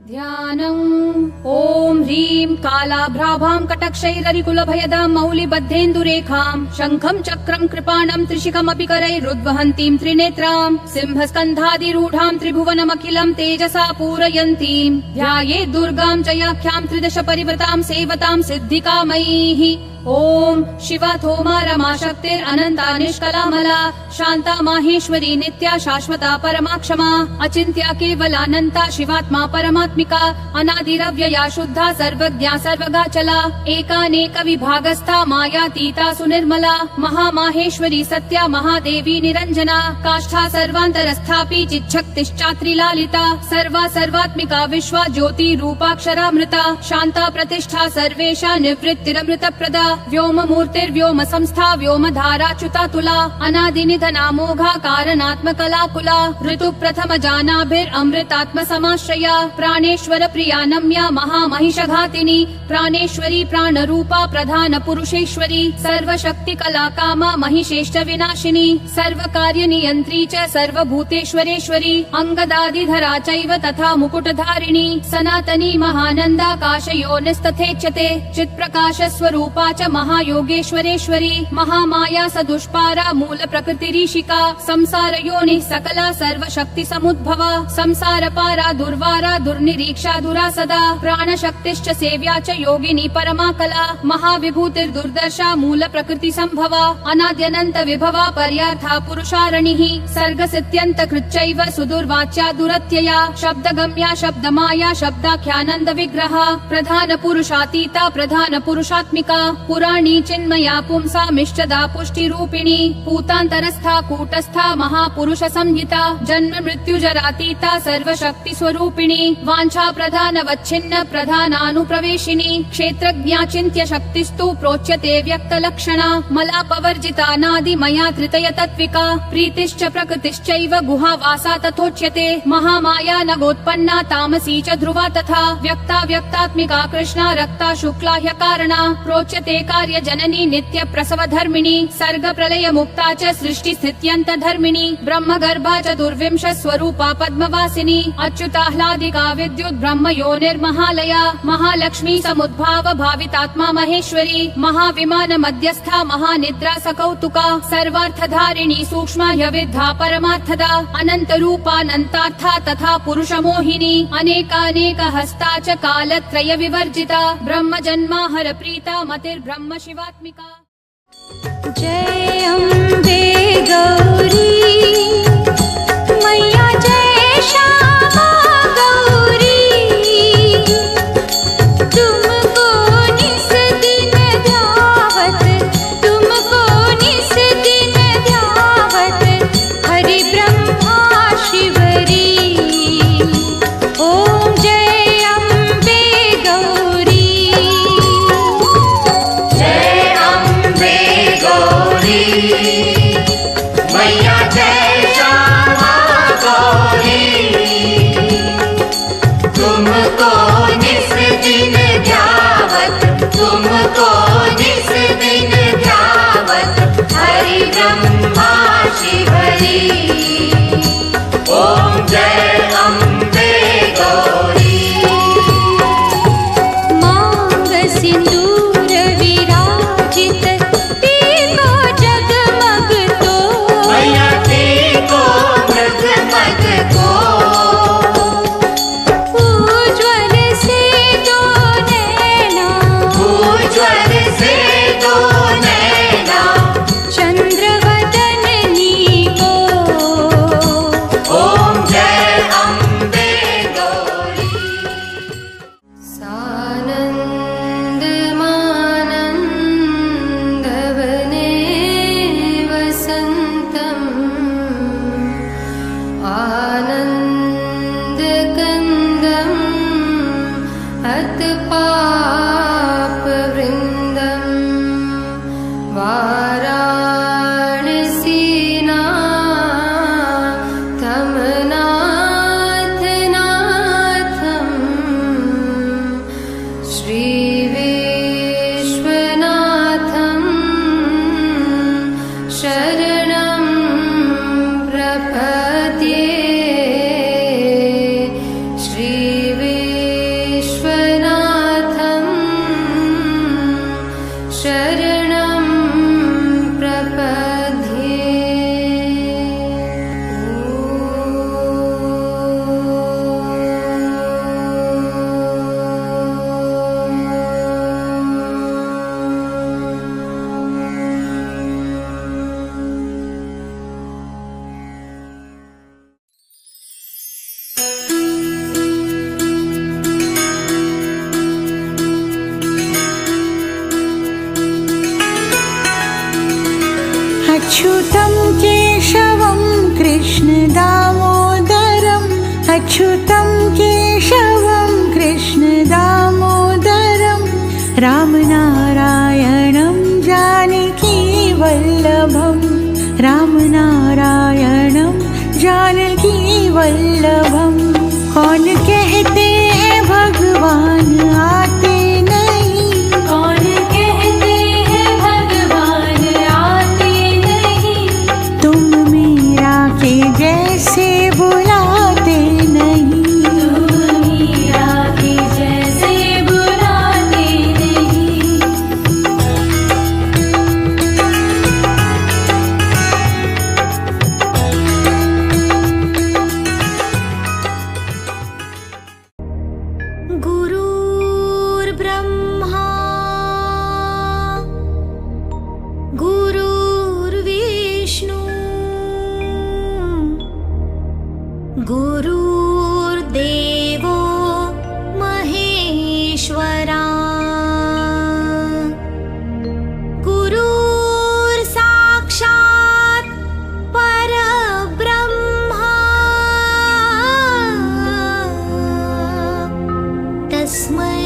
ध्यानम् ॐ ह्रीं कालाभ्राभां कटक्षैररिकुलभयदां मौलिबद्धेन्दुरेखां शङ्खं चक्रं कृपाणं त्रिशिखमपि करैरुद्वहन्तीं त्रिनेत्रां सिंहस्कन्धादिरूढां त्रिभुवनमखिलं तेजसा पूरयन्तीं ध्यायेत् दुर्गां जयाख्यां त्रिदश परिवृतां सेवतां सिद्धिकामयीः। ॐ शिवा थोमा रमा शक्तिरनन्ता निष्कलामला शान्ता माहेश्वरी नित्या शाश्वता परमाक्षमा अचिन्त्या केवलानन्ता शिवात्मा परमात्मिका अनादिरव्यया शुद्धा सर्वज्ञा सर्वगाचला एकानेक विभागस्था मायातीता सुनिर्मला महामाहेश्वरी सत्या महादेवी निरञ्जना काष्ठा सर्वान्तरस्थापि चिच्छक्तिश्चात्रिलालिता सर्वा सर्वात्मिका विश्वा ज्योति रूपाक्षरामृता शान्ता प्रतिष्ठा सर्वेषा निवृत्तिरमृतप्रदा व्योममूर्तिर्व्योम संस्था व्योमधाराच्युता तुला अनादिनिधना मोघा कारणात्मकलाकुला ऋतु प्रथम जानाभिरमृतात्म समाश्रया प्राणेश्वर प्रिया नम्या महामहिषघातिनी प्राणेश्वरी प्राणरूपा प्रधान पुरुषेश्वरी सर्वशक्ति कला कामा महिषेष्ट विनाशिनी सर्वकार्य नियंत्री च सर्वभूतेश्वरेश्वरी अंगदादिधरा चैव तथा मुकुटधारिणी सनातनी महानन्दाकाशयोनिस्तथेच्यते चित्प्रकाश स्वरूपा च महायोगेश्वरेश्वरी महामाया सदुष्पारा मूल प्रकृतिरीशिका संसार योनि सकला सर्वशक्ति समुद्भवा संसार पारा दुर्वारा दुर्निरीक्षा दुरासदा प्राणशक्तिश्च सेव्या च योगिनी परमा कला महाविभूतिर्दुर्दर्शा मूल प्रकृति संभवा अनाद्यनंत विभवा पर्यार्था पुरुषारणिः सर्गसित्यंत कृच्चैव सुदुर्वाच्या दुरत्यया शब्दगम्या शब्दमाया शब्दाख्यानंद विग्रहा प्रधान पुरुषातीता प्रधान पुरुषात्मिका पुराणी चिन्मया पुंसामिष्टदा पुष्टिरूपिणी पूतान्तरस्था कूटस्था महापुरुष संहिता जन्म मृत्यु जरातीता सर्वशक्ति स्वरूपिणी वाञ्छा प्रधान वच्छिन्न प्रधानानुप्रवेशिनी क्षेत्रज्ञा चिन्त्य शक्तिस्तु प्रोच्यते व्यक्त लक्षणा मलापवर्जिता नादि मया धृतय तत्विका प्रीतिश्च प्रकृतिश्चैव गुहावासा तथोच्यते महामाया नगोत्पन्ना तामसी च ध्रुवा तथा व्यक्ता व्यक्तात्मिका कृष्णा रक्ता शुक्ला ह्यकारणा प्रोच्यते कार्य जननी नित्य प्रसव धर्मिणी सर्ग प्रलय मुक्ता च सृष्टि स्थित्यंत धर्मिणी ब्रह्म गर्भा च दुर्विंश स्वरूपा पद्मवासिनी अच्युताह्लादिका विद्युत ब्रह्म योनिर्महालया महालक्ष्मी समुद्भाव भावितात्मा महेश्वरी महाविमान मध्यस्था महानिद्रा सकौतुका सर्वार्थधारिणी सूक्ष्मा ह्यविद्धा परमार्थदा अनंत रूपानंतार्था तथा पुरुष मोहिनी अनेकानेक हस्ता च कालत्रय विवर्जिता ब्रह्म जन्माहर प्रीता मतिर्ब्रह्म शिवात्मिका। जय अम्बे गौरी मैया जय श्यामा गौरी तुमको निस दिन ध्यावत तुमको निस दिन ध्यावत हरि ब्रह्मा शिवरी ओम जय अम्बे गौरी जय अम्बे गौरी मैया जय श्यामा गौरी तुमको निस दिन ध्यावत तुमको निस दिन ध्यावत हरि ब्रह्मा शिवरी ओम जय अम्बे गौरी मांग सिंदूर विराजित दीपो जगमग तो मैया देखो मृगमग को उज्ज्वल से दो नैना उज्ज्वल से दो नैना चंद्रवदनी को ओम जय अम्बे गौरी सानंद मानंदवने वसन्तम् आनन्दकन्दम् अतपापवृन्दम् वाराणसीनाथनाथम् श्रीविश्वनाथम् शरणं प्रपद्ये श्रीविश्वनाथम् अच्युतं केशवं कृष्णदामोदरम् अच्युतं केशवं कृष्णदामोदरं रामनारायणं जानकीवल्लभं रामनारायणं जानकीवल्लभं कौन कहते हैं भगवान आते नहीं कौन कहते हैं भगवान आते नहीं तुम मीरा के जैसे बुलाते नहीं तुम मीरा के जैसे बुलाते नहीं गुरुर्ब्रह्मा गुरुर्विष्णु गुरुर्देवो महेश्वरा गुरुर्साक्षात् परब्रह्मा तस्मै